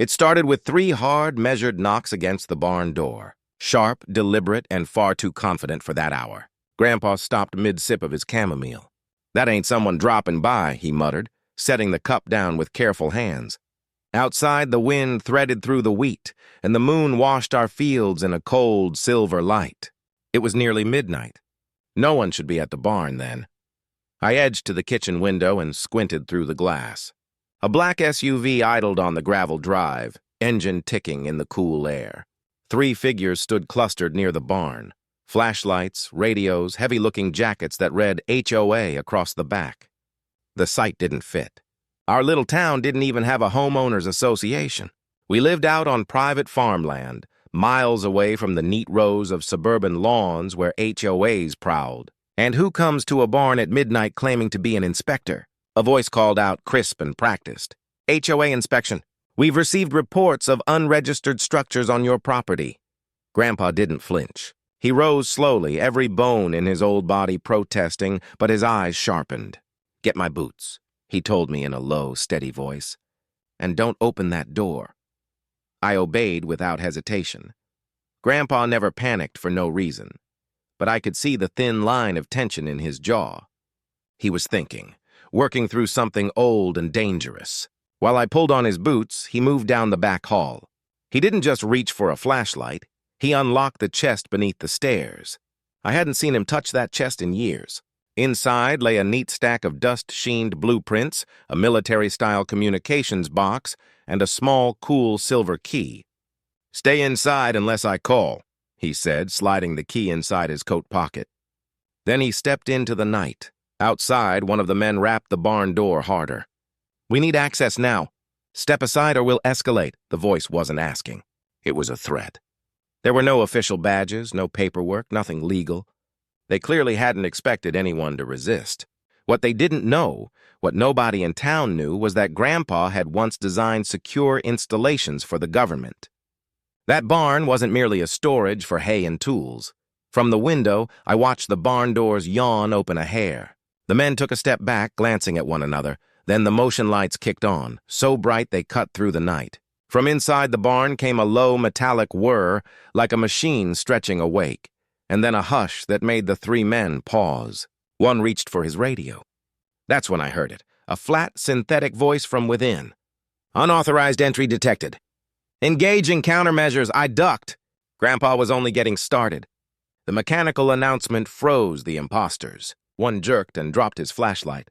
It started with 3 hard, measured knocks against the barn door. Sharp, deliberate, and far too confident for that hour. Grandpa stopped mid-sip of his chamomile. "That ain't someone dropping by," he muttered, setting the cup down with careful hands. Outside, the wind threaded through the wheat, and the moon washed our fields in a cold, silver light. It was nearly midnight. No one should be at the barn then. I edged to the kitchen window and squinted through the glass. A black SUV idled on the gravel drive, engine ticking in the cool air. 3 figures stood clustered near the barn. Flashlights, radios, heavy-looking jackets that read HOA across the back. The sight didn't fit. Our little town didn't even have a homeowners association. We lived out on private farmland, miles away from the neat rows of suburban lawns where HOAs prowled. And who comes to a barn at midnight claiming to be an inspector? A voice called out, crisp and practiced. "HOA inspection. We've received reports of unregistered structures on your property." Grandpa didn't flinch. He rose slowly, every bone in his old body protesting, but his eyes sharpened. "Get my boots," he told me in a low, steady voice. "And don't open that door." I obeyed without hesitation. Grandpa never panicked for no reason, but I could see the thin line of tension in his jaw. He was thinking, working through something old and dangerous. While I pulled on his boots, he moved down the back hall. He didn't just reach for a flashlight. He unlocked the chest beneath the stairs. I hadn't seen him touch that chest in years. Inside lay a neat stack of dust-sheened blueprints, a military-style communications box, and a small, cool silver key. "Stay inside unless I call," he said, sliding the key inside his coat pocket. Then he stepped into the night. Outside, one of the men rapped the barn door harder. "We need access now. Step aside or we'll escalate." The voice wasn't asking. It was a threat. There were no official badges, no paperwork, nothing legal. They clearly hadn't expected anyone to resist. What they didn't know, what nobody in town knew, was that Grandpa had once designed secure installations for the government. That barn wasn't merely a storage for hay and tools. From the window, I watched the barn doors yawn open a hair. The men took a step back, glancing at one another. Then the motion lights kicked on, so bright they cut through the night. From inside the barn came a low metallic whir, like a machine stretching awake, and then a hush that made the 3 men pause. One reached for his radio. That's when I heard it, a flat, synthetic voice from within. "Unauthorized entry detected. Engaging countermeasures." I ducked. Grandpa was only getting started. The mechanical announcement froze the imposters. One jerked and dropped his flashlight.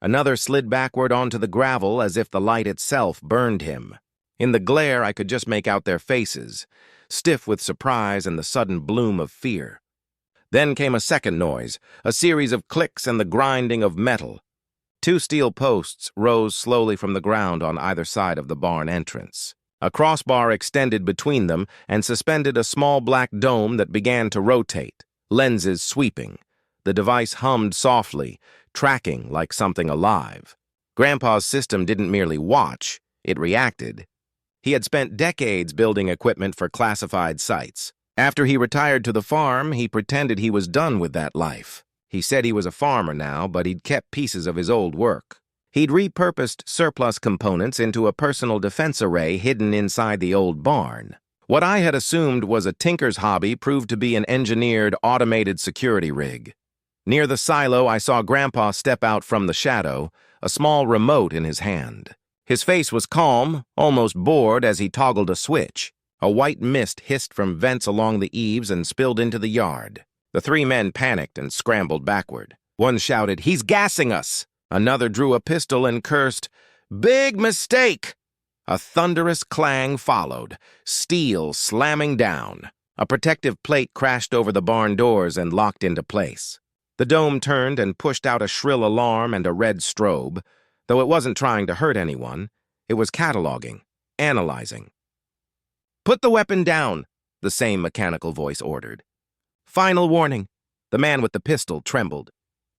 Another slid backward onto the gravel as if the light itself burned him. In the glare, I could just make out their faces, stiff with surprise and the sudden bloom of fear. Then came a second noise, a series of clicks and the grinding of metal. 2 steel posts rose slowly from the ground on either side of the barn entrance. A crossbar extended between them and suspended a small black dome that began to rotate, lenses sweeping. The device hummed softly, tracking like something alive. Grandpa's system didn't merely watch, it reacted. He had spent decades building equipment for classified sites. After he retired to the farm, he pretended he was done with that life. He said he was a farmer now, but he'd kept pieces of his old work. He'd repurposed surplus components into a personal defense array hidden inside the old barn. What I had assumed was a tinker's hobby proved to be an engineered, automated security rig. Near the silo, I saw Grandpa step out from the shadow, a small remote in his hand. His face was calm, almost bored as he toggled a switch. A white mist hissed from vents along the eaves and spilled into the yard. The 3 men panicked and scrambled backward. One shouted, "He's gassing us!" Another drew a pistol and cursed, "Big mistake!" A thunderous clang followed, steel slamming down. A protective plate crashed over the barn doors and locked into place. The dome turned and pushed out a shrill alarm and a red strobe. Though it wasn't trying to hurt anyone, it was cataloging, analyzing. "Put the weapon down," the same mechanical voice ordered. "Final warning." The man with the pistol trembled.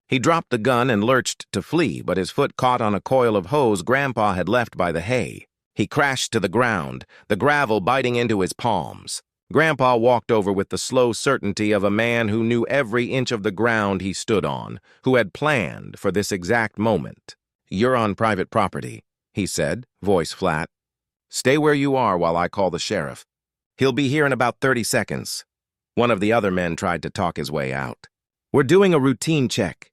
He dropped the gun and lurched to flee, but his foot caught on a coil of hose Grandpa had left by the hay. He crashed to the ground, the gravel biting into his palms. Grandpa walked over with the slow certainty of a man who knew every inch of the ground he stood on, who had planned for this exact moment. "You're on private property," he said, voice flat. Stay where you are while I call the sheriff. He'll be here in about 30 seconds. One of the other men tried to talk his way out. We're doing a routine check.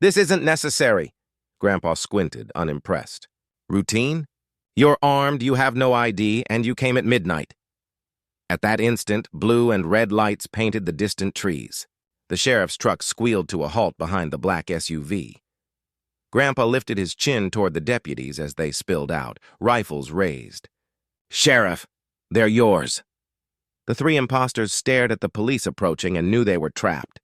This isn't necessary. Grandpa squinted, unimpressed. Routine? You're armed, you have no ID, and you came at midnight. At that instant, blue and red lights painted the distant trees. The sheriff's truck squealed to a halt behind the black SUV. Grandpa lifted his chin toward the deputies as they spilled out, rifles raised. Sheriff, they're yours. The three imposters stared at the police approaching and knew they were trapped.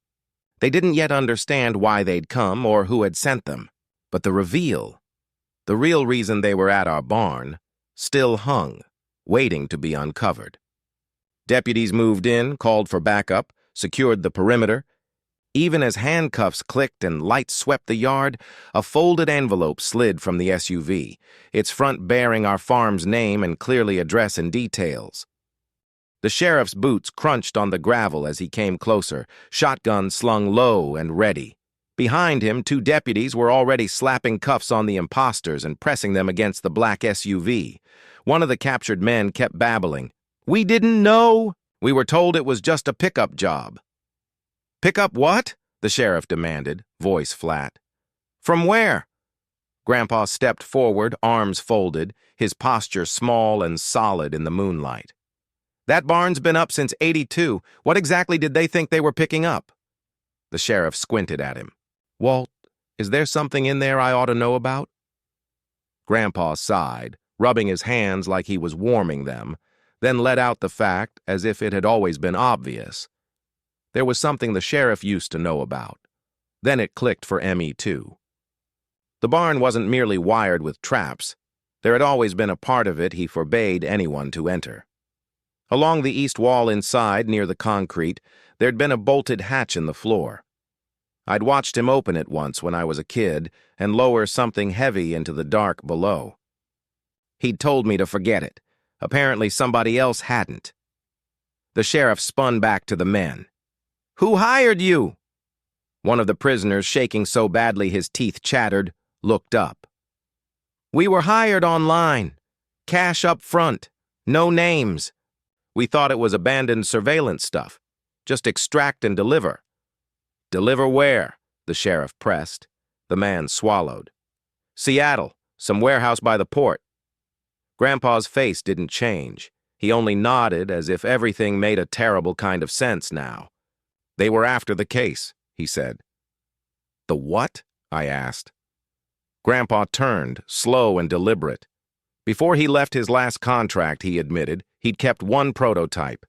They didn't yet understand why they'd come or who had sent them. But the reveal, the real reason they were at our barn, still hung, waiting to be uncovered. Deputies moved in, called for backup, secured the perimeter. Even as handcuffs clicked and lights swept the yard, a folded envelope slid from the SUV, its front bearing our farm's name and clearly address and details. The sheriff's boots crunched on the gravel as he came closer, shotgun slung low and ready. Behind him, two deputies were already slapping cuffs on the imposters and pressing them against the black SUV. One of the captured men kept babbling. We didn't know. We were told it was just a pickup job. Pick up what? The sheriff demanded, voice flat. From where? Grandpa stepped forward, arms folded, his posture small and solid in the moonlight. That barn's been up since '82. What exactly did they think they were picking up? The sheriff squinted at him. Walt, is there something in there I ought to know about? Grandpa sighed, rubbing his hands like he was warming them, then let out the fact as if it had always been obvious. There was something the sheriff used to know about. Then it clicked for ME too. The barn wasn't merely wired with traps. There had always been a part of it he forbade anyone to enter. Along the east wall inside, near the concrete, there'd been a bolted hatch in the floor. I'd watched him open it once when I was a kid and lower something heavy into the dark below. He'd told me to forget it. Apparently somebody else hadn't. The sheriff spun back to the men. Who hired you? One of the prisoners, shaking so badly his teeth chattered, looked up. We were hired online. Cash up front. No names. We thought it was abandoned surveillance stuff. Just extract and deliver. Deliver where? The sheriff pressed. The man swallowed. Seattle, some warehouse by the port. Grandpa's face didn't change. He only nodded as if everything made a terrible kind of sense now. They were after the case, he said. The what? I asked. Grandpa turned, slow and deliberate. Before he left his last contract, he admitted, he'd kept one prototype.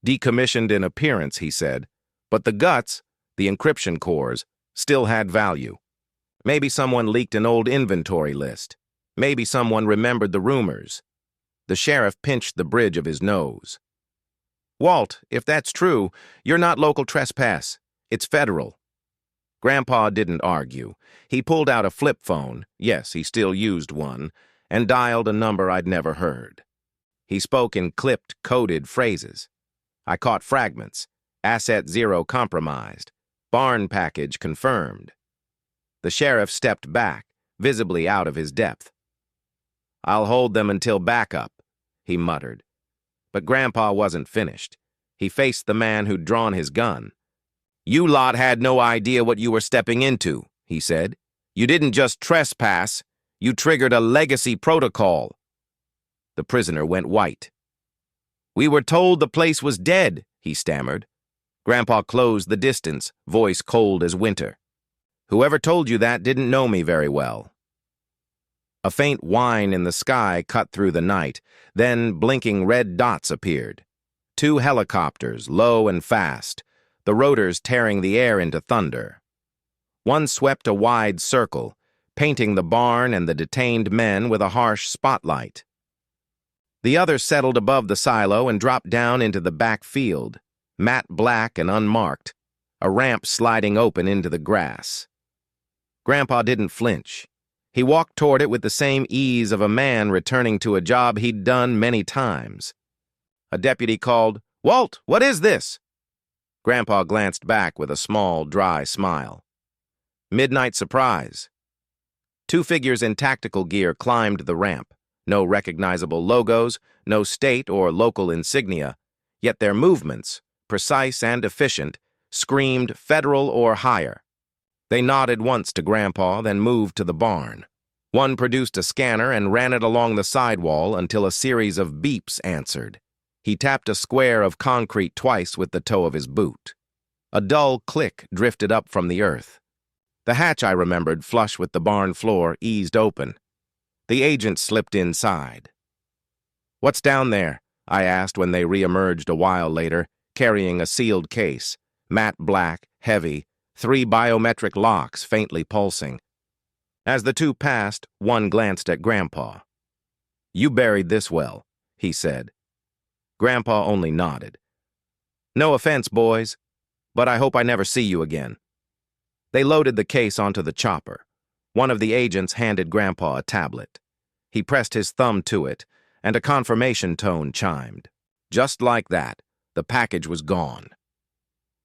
Decommissioned in appearance, he said. But the guts, the encryption cores, still had value. Maybe someone leaked an old inventory list. Maybe someone remembered the rumors. The sheriff pinched the bridge of his nose. Walt, if that's true, you're not local trespass. It's federal. Grandpa didn't argue. He pulled out a flip phone, yes, he still used one, and dialed a number I'd never heard. He spoke in clipped, coded phrases. I caught fragments. Asset 0 compromised. Barn package confirmed. The sheriff stepped back, visibly out of his depth. I'll hold them until backup, he muttered. But Grandpa wasn't finished. He faced the man who'd drawn his gun. You lot had no idea what you were stepping into, he said. You didn't just trespass. You triggered a legacy protocol. The prisoner went white. We were told the place was dead, he stammered. Grandpa closed the distance, voice cold as winter. Whoever told you that didn't know me very well. A faint whine in the sky cut through the night, then blinking red dots appeared. 2 helicopters, low and fast, the rotors tearing the air into thunder. One swept a wide circle, painting the barn and the detained men with a harsh spotlight. The other settled above the silo and dropped down into the back field, matte black and unmarked, a ramp sliding open into the grass. Grandpa didn't flinch. He walked toward it with the same ease of a man returning to a job he'd done many times. A deputy called, "Walt, what is this?" Grandpa glanced back with a small, dry smile. Midnight surprise. 2 figures in tactical gear climbed the ramp, No recognizable logos, no state or local insignia, yet their movements, precise and efficient, screamed federal or higher. They nodded once to Grandpa, then moved to the barn. One produced a scanner and ran it along the sidewall until a series of beeps answered. He tapped a square of concrete twice with the toe of his boot. A dull click drifted up from the earth. The hatch I remembered, flush with the barn floor, eased open. The agent slipped inside. "What's down there?" I asked when they re-emerged a while later, carrying a sealed case, matte black, heavy, 3 biometric locks faintly pulsing. As the two passed, one glanced at Grandpa. "You buried this well," he said. Grandpa only nodded. "No offense, boys, but I hope I never see you again." They loaded the case onto the chopper. One of the agents handed Grandpa a tablet. He pressed his thumb to it, and a confirmation tone chimed. Just like that, the package was gone.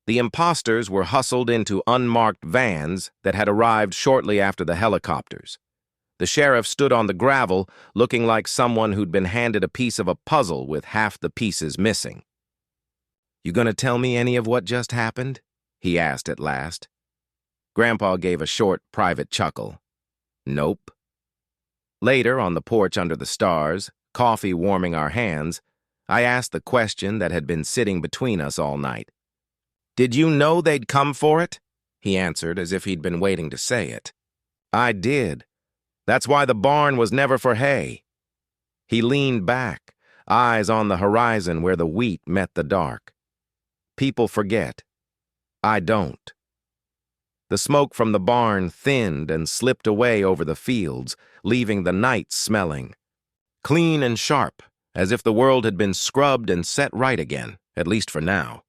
The imposters were hustled into unmarked vans that had arrived shortly after the helicopters. The sheriff stood on the gravel, looking like someone who'd been handed a piece of a puzzle with half the pieces missing. "You gonna tell me any of what just happened?" he asked at last. Grandpa gave a short, private chuckle. "Nope." Later, on the porch under the stars, coffee warming our hands, I asked the question that had been sitting between us all night. "Did you know they'd come for it?" He answered as if he'd been waiting to say it. "I did. That's why the barn was never for hay." He leaned back, eyes on the horizon where the wheat met the dark. "People forget. I don't." The smoke from the barn thinned and slipped away over the fields, leaving the night smelling clean and sharp, as if the world had been scrubbed and set right again, at least for now.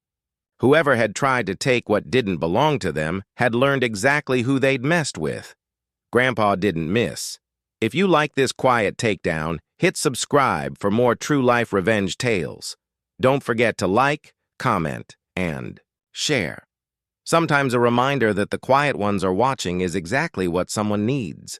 Whoever had tried to take what didn't belong to them had learned exactly who they'd messed with. Grandpa didn't miss. If you like this quiet takedown, hit subscribe for more true-life revenge tales. Don't forget to like, comment, and share. Sometimes a reminder that the quiet ones are watching is exactly what someone needs.